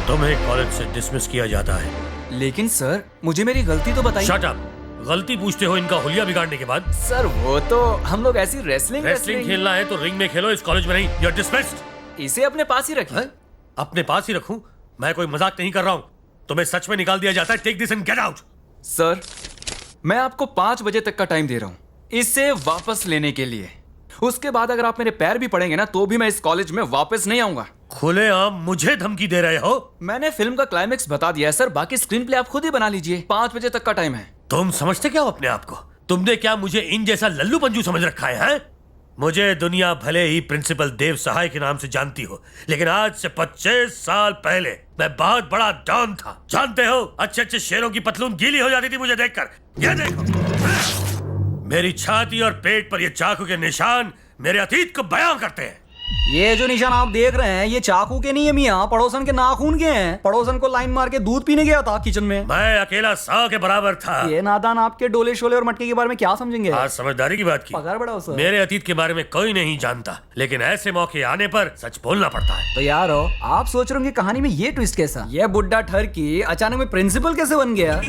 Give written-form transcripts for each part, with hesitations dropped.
तुम्हें कॉलेज से डिसमिस किया जाता है। लेकिन सर, मुझे मेरी गलती तो बताइए। Shut up. गलती पूछते हो इनका हुलिया बिगाड़ने के बाद? सर वो तो हम लोग ऐसी रेसलिंग खेलना है तो रिंग में खेलो, इस कॉलेज में नहीं। You are dismissed. इसे अपने पास ही रखिए। अपने पास ही रखूं? मैं कोई मजाक नहीं कर रहा हूं। तुम्हें सच में निकाल दिया जाता है। Take this and get out. Sir, मैं आपको 5 बजे तक का टाइम दे रहा हूँ इसे वापस लेने के लिए। उसके बाद अगर आप मेरे पैर भी पड़ेंगे ना तो भी मैं इस कॉलेज में वापस नहीं आऊंगा। खुलेआम मुझे धमकी दे रहे हो? मैंने फिल्म का क्लाइमेक्स बता दिया है सर, बाकी स्क्रीन प्ले आप खुद ही बना लीजिए। 5 बजे तक का टाइम है। तुम समझते क्या हो अपने आप को? तुमने क्या मुझे इन जैसा लल्लू पंजू समझ रखा है? मुझे दुनिया भले ही प्रिंसिपल देव सहाय के नाम से जानती हो, लेकिन आज से 25 साल पहले मैं बहुत बड़ा डॉन था। जानते हो, अच्छे अच्छे शेरों की पतलून गीली हो जाती थी मुझे देखकर। ये देखो, मेरी छाती और पेट पर ये चाकू के निशान मेरे अतीत को बयां करते हैं। ये जो निशान आप देख रहे हैं ये चाकू के नहीं है मियाँ, पड़ोसन के नाखून के हैं। पड़ोसन को लाइन मार के दूध पीने गया था किचन में। मैं अकेला 100 के बराबर था। ये नादान आपके डोले शोले और मटके के बारे में क्या समझेंगे? आज समझदारी की बात की। पगार बढ़ाओ सर। मेरे अतीत के बारे में कोई नहीं जानता, लेकिन ऐसे मौके आने पर सच बोलना पड़ता है। तो यार हो, आप सोच रहे होंगे कहानी में ये ट्विस्ट कैसा? ये बुड्ढा ठरकी अचानक में प्रिंसिपल कैसे बन गया?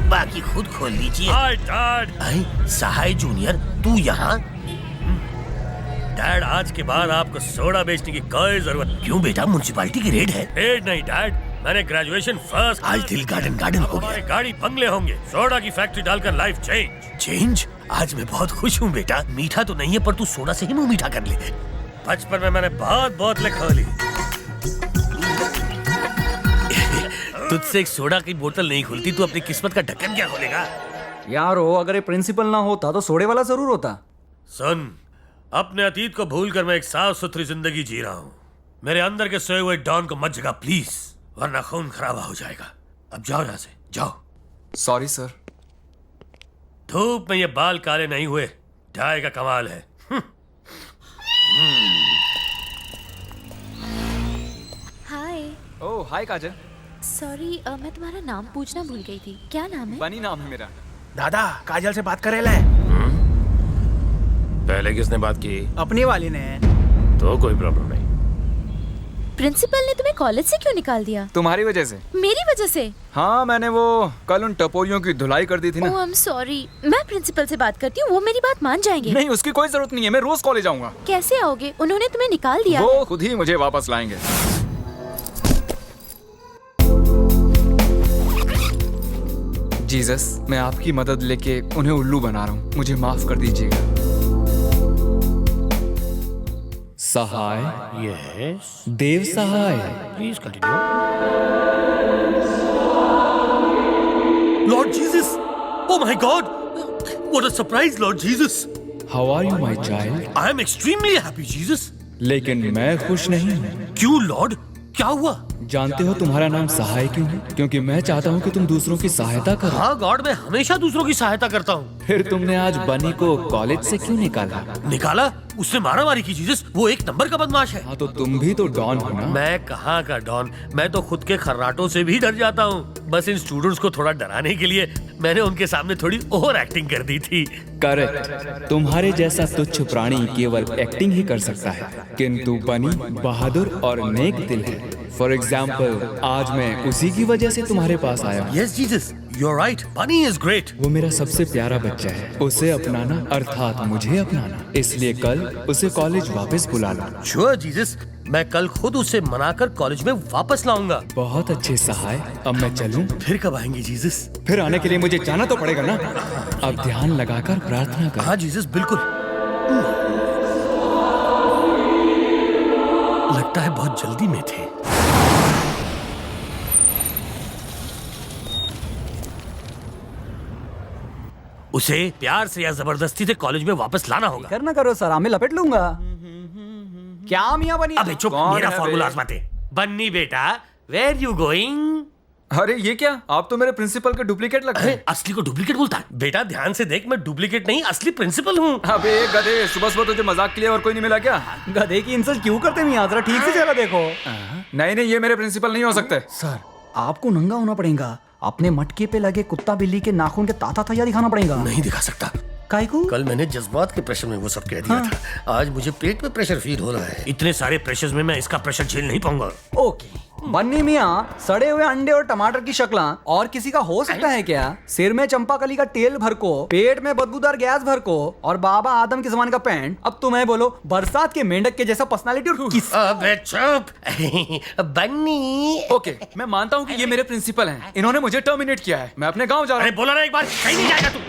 बाकी खुद खोल लीजिए। Hi dad. सहाय जूनियर, तू यहाँ? डैड, आज के बाद आपको सोडा बेचने की कोई जरूरत। क्यों बेटा, म्युनिसिपैलिटी की रेड है। रेड नहीं डैड, मैंने ग्रेजुएशन फर्स्ट। आज दिल गार्डन हो गया। गाड़ी बंगले होंगे, सोडा की फैक्ट्री डालकर लाइफ चेंज। चेंज? आज मैं बहुत खुश हूँ बेटा। मीठा तो नहीं है पर तू सोडा से ही मुंह मीठा कर ले। बचपन में मैंने बहुत बोतलें खोली। तुझसे एक सोडा की बोतल नहीं खुलती, तू अपनी किस्मत का ढक्कन क्या खोलेगा? यार हो, अगर ये प्रिंसिपल ना होता तो सोडे वाला जरूर होता। सुन, अपने अतीत को भूलकर मैं एक साफ सुथरी जिंदगी जी रहा हूँ। मेरे अंदर के सोए हुए डॉन को मत जगा प्लीज, वरना खून खराबा हो जाएगा। अब जाओ यहाँ से, जाओ। Sorry sir. धूप में ये बाल काले नहीं हुए, डाई का कमाल है। हाय। ओह हाय काजल। सॉरी, मैं तुम्हारा नाम पूछना भूल गई थी। क्या नाम है? बनी नाम है मेरा। दादा, काजल से बात करे ले। पहले किसने बात की? अपनी वाली ने। तो कोई प्रॉब्लम नहीं। प्रिंसिपल ने तुम्हें कॉलेज से क्यों निकाल दिया? तुम्हारी वजह से। मेरी वजह से? हाँ, मैंने वो कल उन टपोरियों की धुलाई कर दी थी ना। ओह आई एम सॉरी। मैं प्रिंसिपल से बात करती हूँ, वो मेरी बात मान जाएंगे। नहीं, उसकी कोई जरूरत नहीं है, मैं रोज कॉलेज आऊंगा। कैसे आओगे? उन्होंने तुम्हें निकाल दिया। वो खुद ही मुझे वापस लाएंगे। जीसस, मैं आपकी मदद लेके उन्हें उल्लू बना रहा हूँ, मुझे माफ कर दीजिएगा। Sahay. Yes, Dev Sahay. Please continue. Lord Jesus, oh my God, what a surprise Lord Jesus. How are you my child? I am extremely happy Jesus. लेकिन मैं खुश नहीं हूँ। क्यों लॉर्ड, क्या हुआ? जानते हो तुम्हारा नाम सहाय क्यों है? क्योंकि मैं चाहता हूँ कि तुम दूसरों की सहायता करो। हाँ गॉड, मैं हमेशा दूसरों की सहायता करता हूँ। फिर तुमने आज बनी को कॉलेज से क्यों निकाला? निकाला? उसने मारामारी की जीसस, वो एक नंबर का बदमाश है। हाँ, तो तुम भी तो डॉन हो ना। मैं कहाँ का डॉन, मैं तो खुद के खर्राटों से भी डर जाता हूँ। बस इन स्टूडेंट्स को थोड़ा डराने के लिए मैंने उनके सामने थोड़ी ओवर एक्टिंग कर दी थी। करेक्ट। तुम्हारे जैसा तुच्छ प्राणी केवल एक्टिंग ही कर सकता है, किंतु बनी बहादुर और नेक दिल है। फॉर एग्जाम्पल, आज मैं उसी की वजह से तुम्हारे पास आया हूँ। Yes Jesus, you are right, Bunny is great. वो मेरा सबसे प्यारा बच्चा है, उसे अपनाना अर्थात मुझे अपनाना। इसलिए कल उसे कॉलेज वापस बुला लो। श्योर जीसस, मैं कल खुद उसे मनाकर कॉलेज में वापस लाऊंगा। बहुत अच्छे सहाय। अब मैं चलूं? फिर कब आएंगे जीसस? फिर आने के लिए मुझे जाना तो पड़ेगा ना। अब ध्यान लगाकर प्रार्थना कर। हाँ जीसस, बिल्कुल। लगता है बहुत जल्दी में थे। उसे प्यार से या जबरदस्ती से कॉलेज में वापस लाना होगा। करना करो सर, मैं लपेट लूंगा। क्या मियाँ बनी? अबे चुप, कौन मेरा है फॉर्मूला बे? आजमाते। बन्नी बेटा, वेयर यू गोइंग? अरे ये क्या, आप तो मेरे प्रिंसिपल के डुप्लीकेट लगते हैं। असली को डुप्लीकेट बोलता है? बेटा ध्यान से देख, मैं डुप्लीकेट नहीं असली प्रिंसिपल हूँ। अबे गधे, सुबह सुबह तुझे मजाक के लिए और कोई नहीं मिला क्या? गधे की इंसल्ट क्यों करते मियाँ? जरा ठीक से जरा देखो। नहीं नहीं, ये मेरे प्रिंसिपल नहीं हो सकते। सर, आपको नंगा होना पड़ेगा। अपने मटके पे लगे कुत्ता बिल्ली के नाखून के ताता तैयार दिखाना पड़ेगा। नहीं दिखा सकता, काहे को? कल मैंने जज्बात के प्रेशर में वो सब कह दिया था। आज मुझे पेट में प्रेशर फील हो रहा है। इतने सारे प्रेशर्स में मैं इसका प्रेशर झेल नहीं पाऊंगा। ओके बन्नी मियाँ, सड़े हुए अंडे और टमाटर की शक्ल और किसी का हो सकता है क्या? सिर में चंपाकली का तेल भर को, पेट में बदबूदार गैस भर को और बाबा आदम के जमाने का पैंट। अब तुम्हें बोलो बरसात के मेंढक के जैसा पर्सनालिटी और किस। अबे चुप बन्नी। ओके, मैं मानता हूँ कि ये मेरे प्रिंसिपल हैं। इन्होंने मुझे टर्मिनेट किया है। मैं अपने गांव जा रहा अरे हूँ। बोला ना एक बार, कहीं नहीं जाएगा तू।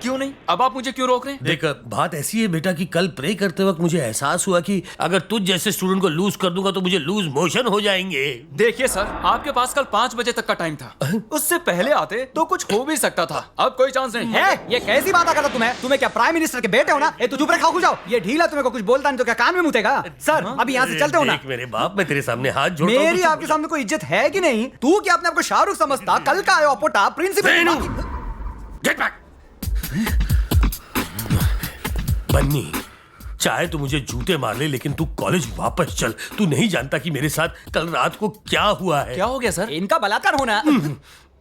क्यों नहीं? अब आप मुझे क्यों रोक रहे हैं? देख बात ऐसी है बेटा कि कल प्रे करते वक्त मुझे एहसास हुआ कि अगर तुझ जैसे स्टूडेंट को लूज कर दूंगा तो मुझे लूज मोशन हो जाएंगे। देखिए सर, आपके पास कल 5 बजे तक का टाइम था। उससे पहले आते तो कुछ हो भी सकता था। अब कोई चांस नहीं है। ये कैसी बात करता तुम्हें क्या प्राइम मिनिस्टर के बेटे हो ना? ए तू चुप रहे, खाओ जाओ। ये ढीला तुम्हें को कुछ बोलता नहीं तो क्या कान में मुतेगा? सर अभी यहाँ से चलते हो ना। देख मेरे बाप, मैं तेरे सामने हाथ जोड़ता हूं, मेरी तो आपके सामने कोई इज्जत है कि नहीं? तू क्या अपने आपको शाहरुख समझता? कल का आयो अपोटा प्रिंसिपल। Get back. बन्नी, चाहे तू मुझे जूते मार ले लेकिन तू कॉलेज वापस चल। तू नहीं जानता कि मेरे साथ कल रात को क्या हुआ है। क्या हो गया सर? इनका बलात्कार होना।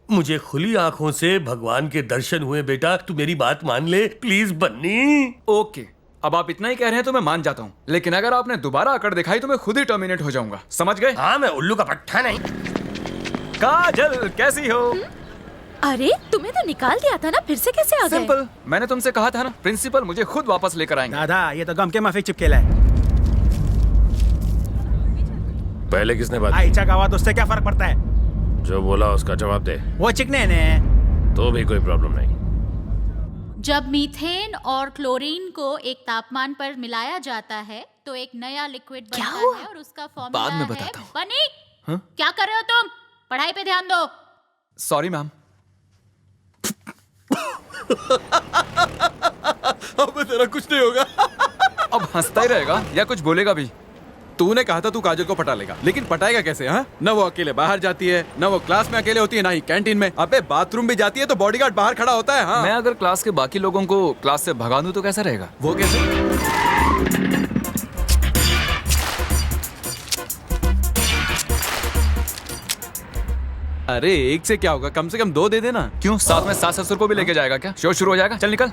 मुझे खुली आंखों से भगवान के दर्शन हुए बेटा। तू मेरी बात मान ले प्लीज बन्नी। ओके, अब आप इतना ही कह रहे हैं तो मैं मान जाता हूँ। लेकिन अगर आपने दोबारा आकर दिखाई तो मैं खुद ही टर्मिनेट हो जाऊंगा। समझ गए? हाँ, मैं उल्लू का पट्टा नहीं। काजल कैसी हो? अरे तुम्हें तो निकाल दिया था ना, फिर से कैसे आ गए? सिंपल, मैंने तुमसे कहा था ना, प्रिंसिपल मुझे खुद वापस लेकर आएंगे। दादा ये तो गम के माफिक चिपकेला है। पहले किसने बात आइचा का आवाज उससे क्या फर्क पड़ता है? की? जो बोला उसका जवाब दे। वो चिकने ने। तो भी कोई प्रॉब्लम नहीं। जब मीथेन और क्लोरीन को एक तापमान पर मिलाया जाता है तो एक नया लिक्विड बनता है और उसका फॉर्मूला बाद में है बताता हूँ। बनी। क्या कर रहे हो तुम? पढ़ाई पे ध्यान दो। Sorry ma'am. अब तेरा कुछ नहीं होगा। अब हंसता ही रहेगा या कुछ बोलेगा भी? तूने कहा था तू काजल को पटा लेगा, लेकिन पटाएगा कैसे? हाँ, न वो अकेले बाहर जाती है, न वो क्लास में अकेले होती है, ना ही कैंटीन में। अबे बाथरूम भी जाती है तो बॉडीगार्ड बाहर खड़ा होता है। हाँ, मैं अगर क्लास के बाकी लोगों को क्लास से भगा दूं तो कैसा रहेगा? वो कैसे? अरे एक से क्या होगा, कम से कम 2 दे देना। क्यों, साथ में सास ससुर को भी लेके जाएगा क्या? शो शुरू हो जाएगा। चल निकल।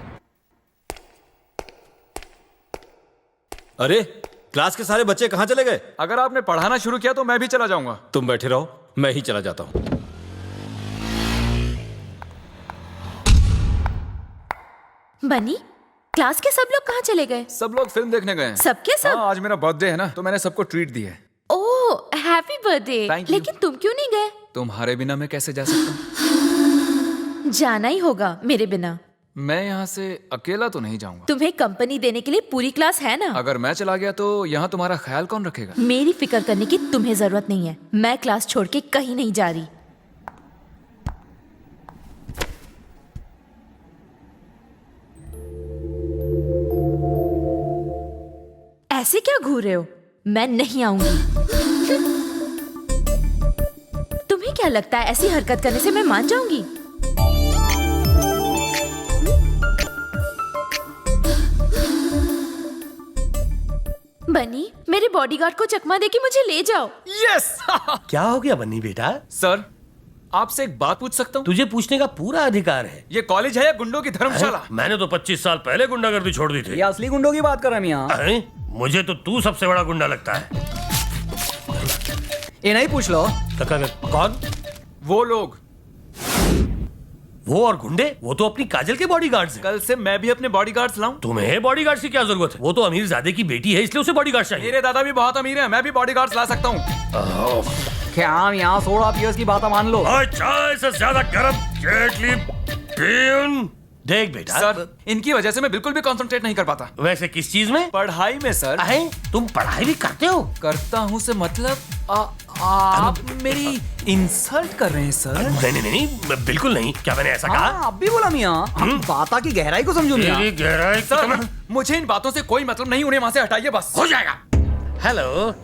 अरे क्लास के सारे बच्चे कहाँ चले गए? अगर आपने पढ़ाना शुरू किया तो मैं भी चला जाऊंगा। तुम बैठे रहो, मैं ही चला जाता हूँ। बनी, क्लास के सब लोग कहाँ चले गए? सब लोग फिल्म देखने गए हैं। सबके सब? हाँ, आज मेरा बर्थडे है ना, तो मैंने सबको ट्रीट दी है। ओह हैप्पी बर्थडे। Thank you. लेकिन तुम क्यों नहीं गए? तुम्हारे बिना मैं कैसे जा सकता हूँ? जाना ही होगा मेरे बिना। मैं यहाँ से अकेला तो नहीं जाऊंगा। तुम्हें कंपनी देने के लिए पूरी क्लास है ना। अगर मैं चला गया तो यहाँ तुम्हारा ख्याल कौन रखेगा? मेरी फिक्र करने की तुम्हें जरूरत नहीं है। मैं क्लास छोड़ के कहीं नहीं जा रही। ऐसे क्या घूर रहे हो? मैं नहीं आऊंगी। तुम्हें क्या लगता है ऐसी हरकत करने से मैं मान जाऊंगी? बनी, मेरे बॉडीगार्ड को चकमा देके मुझे ले जाओ। यस। क्या हो गया बन्नी बेटा? सर, आपसे एक बात पूछ सकता हूँ? तुझे पूछने का पूरा अधिकार है। ये कॉलेज है या गुंडों की धर्मशाला? मैंने तो 25 साल पहले गुंडागर्दी छोड़ दी थी। ये असली गुंडों की बात कर रहे हैं मियाँ। हैं? मुझे तो तू सबसे बड़ा गुंडा लगता है। ये नहीं पूछ लो। कौन? वो लोग। वो और गुंडे? वो तो अपनी काजल के बॉडीगार्ड्स हैं। कल से मैं भी अपने बॉडीगार्ड्स लाऊं? तुम्हें बॉडीगार्ड की क्या जरूरत है? वो तो अमीर ज़ादे की बेटी है, इसलिए उसे बॉडीगार्ड चाहिए। मेरे दादा भी बहुत अमीर हैं, मैं भी बॉडीगार्ड्स ला सकता हूँ। क्या यहाँ 16 पियर्स की बात मान लो। और चाय से ज्यादा गरम केटली पीन। देख बेटा, सर, इनकी वजह से मैं बिल्कुल भी कंसंट्रेट नहीं कर पाता। वैसे किस चीज में? पढ़ाई में सर। तुम पढ़ाई भी करते हो? करता हूँ से मतलब आप मेरी इंसल्ट कर रहे हैं सर। नहीं, बिल्कुल नहीं। क्या मैंने ऐसा कहा? अब भी बोला मियाँ। बात की गहराई को समझो मियाँ। तेरी गहराई सर, मुझे इन बातों से कोई मतलब नहीं, उन्हें वहाँ से हटाइए बस। हो जाएगा। हेलो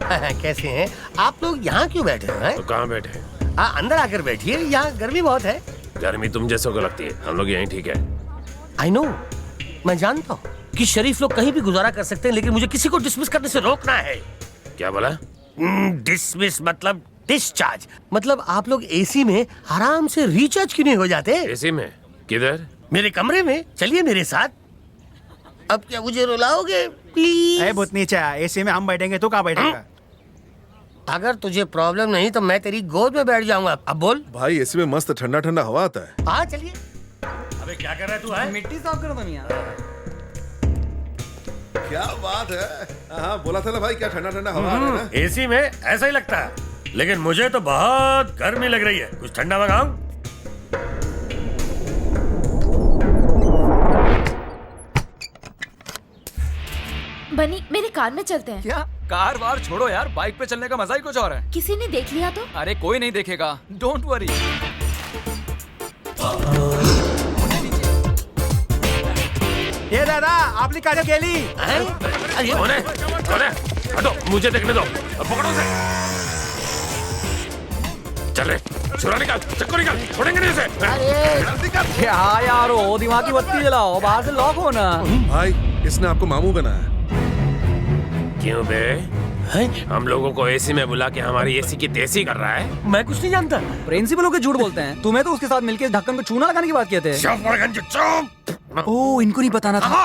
कैसे हैं आप लोग? यहाँ क्यों बैठे हैं? तो कहाँ बैठे? अंदर आकर बैठिए, यहाँ गर्मी बहुत है। गर्मी तुम जैसों को लगती है, हम लोग यहीं ठीक है। आई नो, मैं जानता हूँ कि शरीफ लोग कहीं भी गुजारा कर सकते हैं, लेकिन मुझे किसी को डिसमिस करने से रोकना है। क्या बोला? डिसमिस मतलब डिस्चार्ज। मतलब आप लोग एसी में आराम से रिचार्ज क्यों नहीं हो जाते? एसी में? किधर? मेरे कमरे में। चलिए मेरे साथ। अब क्या मुझे रुलाओगे प्लीज? ए भूतनी चा, एसी में हम बैठेंगे, तू कहाँ बैठेगा? अगर तुझे प्रॉब्लम नहीं तो मैं तेरी गोद में बैठ जाऊंगा। अब बोल। भाई एसी में मस्त ठंडा ठंडा हवा आता है। हाँ चलिए। अबे क्या कर रहा है तू है? मिट्टी साफ कर दो मियां। क्या बात है। हाँ बोला था ना भाई, क्या ठंडा ठंडा हवा आ रहा है ना। एसी में ऐसा ही लगता है, लेकिन मुझे तो बहुत गर्मी लग रही है। कुछ ठंडा मंगाऊं? बनी, मेरे कार में चलते हैं। क्या कार वार छोड़ो यार, बाइक पे चलने का मजा ही कुछ और है। किसी ने देख लिया तो? अरे कोई नहीं देखेगा, डोंट वरी। ये दादा, आपली काजल गेली। अरे कौन है? हटो, मुझे देखने दो। पकड़ो से। चल रे, छुरा निकाल, चक्कू निकाल, छोड़ेंगे नहीं उसे। क्या यार हो, दिमाग की बत्ती जलाओ, बाहर से लॉक हो ना। भाई इसने आपको मामू बनाया। क्यों बे? हम लोगों को एसी में बुला के हमारी एसी की तेजी कर रहा है। मैं कुछ नहीं जानता। प्रिंसिपल होके झूठ बोलते हैं। तुम्हें तो उसके साथ मिलके इस ढक्कन को चूना लगाने की बात किए थे। चुप। ओह, इनको नहीं बताना था।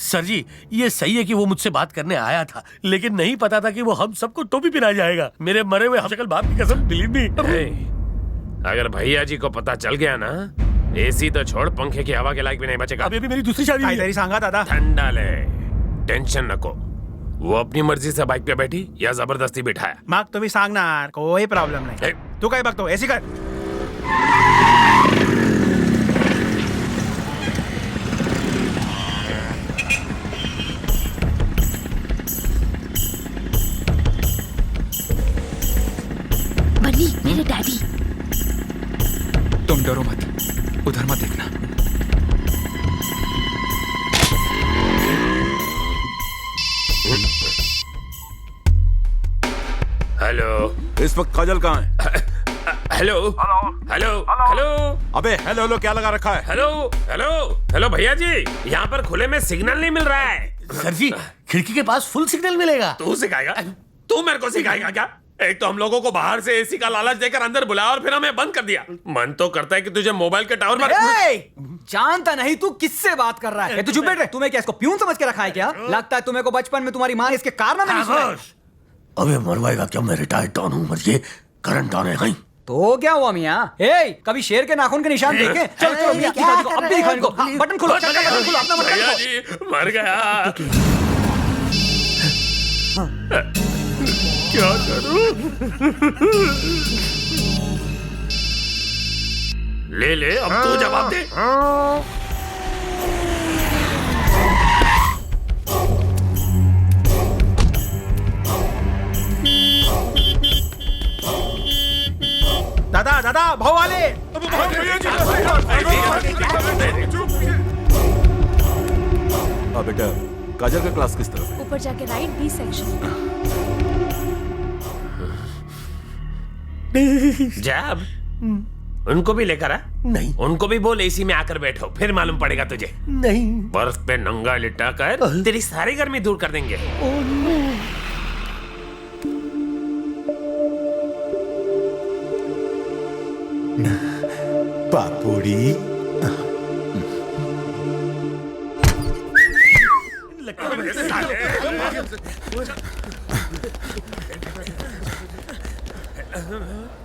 सर जी, ये सही है कि वो मुझसे बात करने आया था, लेकिन नहीं पता था कि वो हम सबको टोपी पिला जाएगा। मेरे मरे हुए हमशक्ल बाप की कसम, बिलीव मी। अगर भैया जी को पता चल गया ना, एसी तो छोड़, पंखे की हवा के लायक भी नहीं बचेगा। अभी मेरी दूसरी शादी हुई है। काहीतरी सांगा दादा. ठंडा ले, टेंशन नको. वो अपनी मर्जी से बाइक पे बैठी या जबरदस्ती बिठाया? मग तुम्ही सांगणार, कोई प्रॉब्लेम नाही. तू काय बघतो, एसी कर. बनी, मेरे डैडी. तुम डरो मत, उधर मत देखना. हेलो, इस वक्त काजल कहाँ है? Hello hello hello. अबे हेलो हेलो क्या लगा रखा है? हेलो हेलो हेलो भैया जी, यहाँ पर खुले में सिग्नल नहीं मिल रहा है. सर जी, खिड़की के पास फुल सिग्नल मिलेगा. तू सिखाएगा? तू मेरे को सिखाएगा क्या? एक तो हम लोगों को बाहर से एसी का लालच देकर अंदर बुलाया और फिर हमें बंद कर दिया. मन तो करता है कि तुझे मोबाइल के टावर पर... जानता नहीं तू किससे बात कर रहा है. तू चुप बैठ रहे. तुम्हें क्या इसको प्यून समझ के रखा है क्या? लगता है तुम्हें को बचपन में तुम्हारी माँ इसके कारनामे नहीं सुनाए. अबे मरवाएगा क्या? मैं रिटायर्ड डॉन हूँ, ये करंट डॉन है. हाँ तो क्या हुआ मियाँ? कभी शेर के नाखून के निशान देखे? चलो चलो मियाँ, अब भी दिखाओ इनको. बटन खोलो, बटन खोलो, अपना बटन भैया खोलो. जी मर गया. क्या करूं? ले ले, अब तू जवाब दे. दादा दादा भाऊ आले. बेटा काजल का क्लास किस तरफ है? ऊपर जाके राइट, बी सेक्शन. जब उनको भी लेकर आ. नहीं. उनको भी बोल एसी में आकर बैठो, फिर मालूम पड़ेगा तुझे. नहीं. बर्फ पे नंगा लिटा कर तेरी सारी गर्मी दूर कर देंगे. पापुड़ी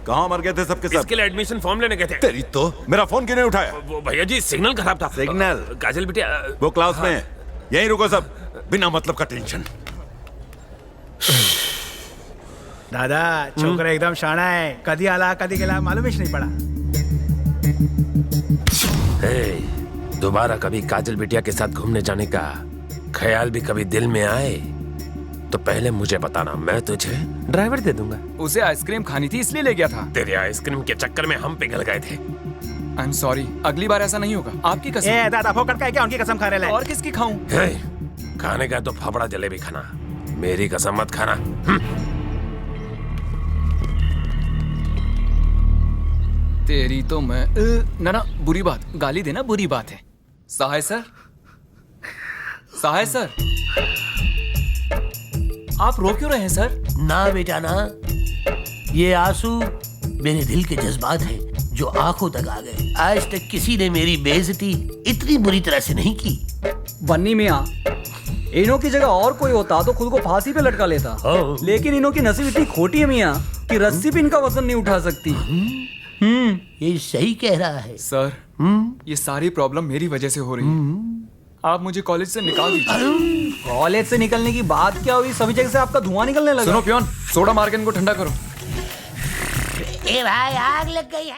कहाँ मर गए थे सबके सब? इसके लिए एडमिशन फॉर्म लेने गए थे. तेरी तो मेरा फोन क्यों नहीं उठाया? वो भैया जी सिग्नल खराब था. सिग्नल? काजल बिटिया वो क्लास में है. यहीं रुको सब, बिना मतलब का टेंशन. दादा छोकरा एकदम शाणा आहे. कधी आला कधी गेला मालूमच नाही पडा. दोबारा कभी काजल बिटिया के साथ घूमने जाने का ख्याल भी कभी दिल में आए तो पहले मुझे बताना, मैं तुझे ड्राइवर दे दूंगा. उसे आइसक्रीम खानी थी इसलिए ले गया था. तेरे आइसक्रीम के चक्कर में हम पिघल गए थे. आई एम सॉरी, अगली बार ऐसा नहीं होगा. आपकी कसम. ए दादा फोकट काय क्या उनकी कसम खा रहे. और किसकी खाऊं? खाने का तो फाफड़ा जलेबी खाना, मेरी कसम मत खाना. तेरी तो मैं ना बुरी बात. गाली देना बुरी बात है. सहाय सर, सहाय सर, आप रो क्यों रहे हैं सर? ना बेटा ना, ये आंसू मेरे दिल के जज्बात हैं जो आंखों तक आ गए. आज तक किसी ने मेरी बेइज्जती इतनी बुरी तरह से नहीं की. बन्नी मियाँ, इन्हों की जगह और कोई होता तो खुद को फांसी पे लटका लेता, लेकिन इन्हों की नसीब इतनी खोटी है मियाँ कि रस्सी भी इनका वजन नहीं उठा सकती। ये सही कह रहा है। सर, ये सारी प्रॉब्लम मेरी वजह से हो रही है। आप मुझे कॉलेज से निकाल दीजिए। कॉलेज से निकलने की बात क्या हुई? सभी जगह से आपका धुआं निकलने लगा। सुनो पियोन, सोडा मार के इनको ठंडा करो। ए भाई, आग लग गई है।